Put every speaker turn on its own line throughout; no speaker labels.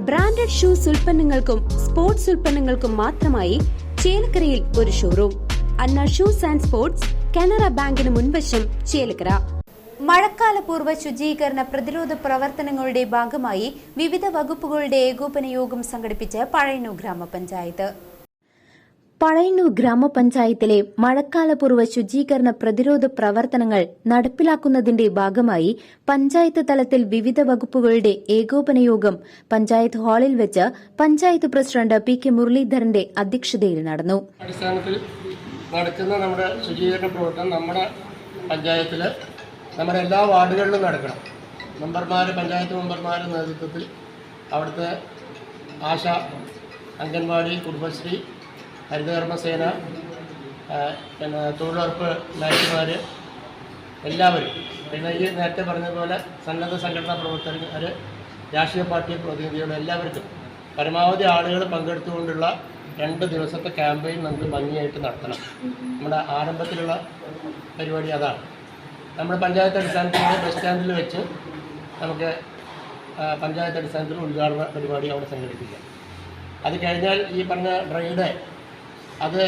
Branded shoes ഉൽപ്പന്നങ്ങൾക്കും sports ഉൽപ്പന്നങ്ങൾക്കും മാത്രമായി ചേലക്കരയിൽ ഒരു showroom. Anna shoes and sports, Canara ബാങ്കിന് മുൻവശം, ചേലക്കര. മഴക്കാലപൂർവ്വ ശുചീകരണ പ്രതിരോധ പ്രവർത്തനങ്ങളുടെ ഭാഗമായി വിവിധ വകുപ്പുകളുടെ ഏകോപന യോഗം സംഘടിപ്പിച്ച് പഴയന്നൂർ ഗ്രാമപഞ്ചായത്ത്. പഴയന്നൂർ ഗ്രാമപഞ്ചായത്തിലെ മഴക്കാലപൂർവ്വ ശുചീകരണ പ്രതിരോധ പ്രവർത്തനങ്ങൾ നടപ്പിലാക്കുന്നതിന്റെ ഭാഗമായി പഞ്ചായത്ത് തലത്തിൽ വിവിധ വകുപ്പുകളുടെ ഏകോപന യോഗം പഞ്ചായത്ത് ഹാളിൽ വെച്ച് പഞ്ചായത്ത് പ്രസിഡന്റ് പി കെ മുരളീധരന്റെ അധ്യക്ഷതയിൽ നടന്നു.
അടിസ്ഥാനത്തിൽ നടക്കുന്ന നമ്മുടെ ശുചീകരണ പ്രവർത്തനം നമ്മുടെ പഞ്ചായത്തിൽ നമ്മുടെ എല്ലാ വാർഡുകളിലും നടക്കണം. പഞ്ചായത്ത് മെമ്പർമാരുടെ നേതൃത്വത്തിൽ അവിടുത്തെ ആശ, അംഗൻവാടി, കുടുംബശ്രീ, ഹരിതകർമ്മസേന, പിന്നെ തൊഴിലുറപ്പ് ലൈറ്റുമാർ എല്ലാവരും, പിന്നെ ഈ നേരത്തെ പറഞ്ഞതുപോലെ സന്നദ്ധ സംഘടനാ പ്രവർത്തകർ, രാഷ്ട്രീയ പാർട്ടി പ്രതിനിധികൾ, എല്ലാവർക്കും പരമാവധി ആളുകൾ പങ്കെടുത്തുകൊണ്ടുള്ള 2 ദിവസത്തെ ക്യാമ്പയിൻ നമുക്ക് ഭംഗിയായിട്ട് നടത്തണം. നമ്മുടെ ആരംഭത്തിലുള്ള പരിപാടി അതാണ്. നമ്മുടെ പഞ്ചായത്ത് അടിസ്ഥാനത്തിൽ ബസ് സ്റ്റാൻഡിൽ വെച്ച് നമുക്ക് പഞ്ചായത്ത് അടിസ്ഥാനത്തിൽ ഉദ്ഘാടന പരിപാടി അവിടെ സംഘടിപ്പിക്കാം. അത് കഴിഞ്ഞാൽ ഈ പറഞ്ഞ ഡ്രൈ ഡേ അത്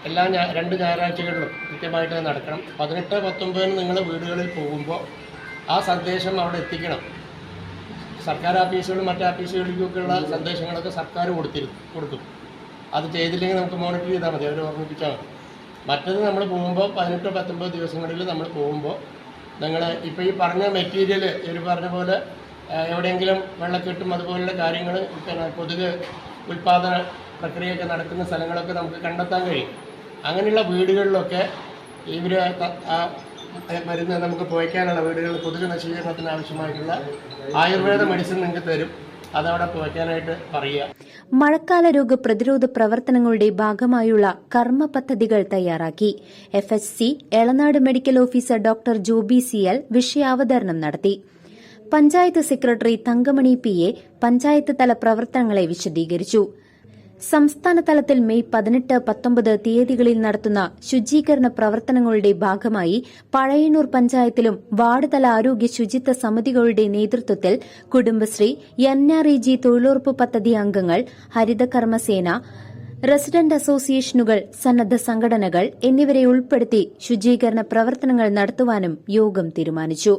എല്ലാ 2 ഞായറാഴ്ചകളിലും കൃത്യമായിട്ട് നടക്കണം. 18, 19 നിങ്ങൾ വീടുകളിൽ പോകുമ്പോൾ ആ സന്ദേശം അവിടെ എത്തിക്കണം. സർക്കാർ ഓഫീസുകളും മറ്റ് ഓഫീസുകളിലേക്കൊക്കെയുള്ള സന്ദേശങ്ങളൊക്കെ സർക്കാർ കൊടുക്കും. അത് ചെയ്തില്ലെങ്കിൽ നമുക്ക് മോണിറ്റർ ചെയ്താൽ മതി, അവർ ഓർമ്മിപ്പിച്ചാൽ മതി. മറ്റത് നമ്മൾ പോകുമ്പോൾ 18, 19 ദിവസങ്ങളിൽ നമ്മൾ പോകുമ്പോൾ നിങ്ങൾ ഇപ്പോൾ ഈ പറഞ്ഞ മെറ്റീരിയൽ ഇവർ പറഞ്ഞ പോലെ എവിടെയെങ്കിലും വെള്ളക്കെട്ടും അതുപോലുള്ള കാര്യങ്ങൾ, പിന്നെ കൊതുക് ഉൽപ്പാദന പ്രക്രിയയൊക്കെ നടക്കുന്ന സ്ഥലങ്ങളൊക്കെ നമുക്ക് കണ്ടെത്താൻ കഴിയും. അങ്ങനെയുള്ള വീടുകളിലൊക്കെ ഇവർ മരുന്ന് നമുക്ക് പുകയ്ക്കാനുള്ള വീടുകളിൽ കൊതുക് നശീകരണത്തിന് ആവശ്യമായിട്ടുള്ള ആയുർവേദ മെഡിസിൻ നിങ്ങൾക്ക് തരും. അതവിടെ പുകയ്ക്കാനായിട്ട് പറയുക.
മഴക്കാല രോഗ പ്രതിരോധ പ്രവർത്തനങ്ങളുടെ ഭാഗമായുള്ള കർമ്മ പദ്ധതികൾ തയ്യാറാക്കി. FHC Elanad medical officer doctor Joby CL വിഷയാവതരണം നടത്തി. പഞ്ചായത്ത് സെക്രട്ടറി തങ്കമണി PA പഞ്ചായത്ത് തല പ്രവർത്തനങ്ങളെ വിശദീകരിച്ചു. സംസ്ഥാന തലത്തിൽ മെയ് 18, 19 തീയതികളിൽ നടത്തുന്ന ശുചീകരണ പ്രവർത്തനങ്ങളുടെ ഭാഗമായി പഴയന്നൂർ പഞ്ചായത്തിലും വാർഡ് തല ആരോഗ്യ ശുചിത്വ സമിതികളുടെ നേതൃത്വത്തിൽ കുടുംബശ്രീ, NREG തൊഴിലുറപ്പ് പദ്ധതി അംഗങ്ങൾ, ഹരിതകർമ്മസേന, റെസിഡന്റ് അസോസിയേഷനുകൾ, സന്നദ്ധ സംഘടനകൾ എന്നിവരെ ഉൾപ്പെടുത്തി ശുചീകരണ പ്രവർത്തനങ്ങൾ നടത്തുവാനും യോഗം തീരുമാനിച്ചു.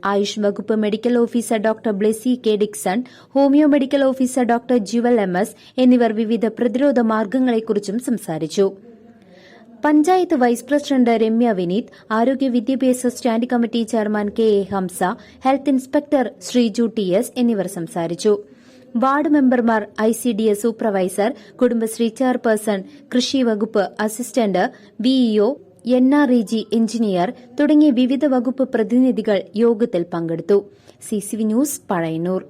ആയുഷ് വകുപ്പ് medical officer doctor Blessy K. Dixon, homeo medical officer doctor Jewel MS എന്നിവർ വിവിധ പ്രതിരോധ മാർഗ്ഗങ്ങളെക്കുറിച്ചും സംസാരിച്ചു. പഞ്ചായത്ത് വൈസ് പ്രസിഡന്റ് രമ്യ വിനീത്, ആരോഗ്യ വിദ്യാഭ്യാസ standing committee chairman KA Hamsa, health inspector Sreeju TS എന്നിവർ സംസാരിച്ചു. വാർഡ് മെമ്പർമാർ, ICDS സൂപ്പർവൈസർ, കുടുംബശ്രീ ചെയർപേഴ്സൺ, കൃഷി വകുപ്പ് അസിസ്റ്റന്റ്, BEO, NREG എഞ്ചിനീയർ തുടങ്ങിയ വിവിധ വകുപ്പ് പ്രതിനിധികൾ യോഗത്തിൽ പങ്കെടുത്തു. CCV news, Pazhayannur.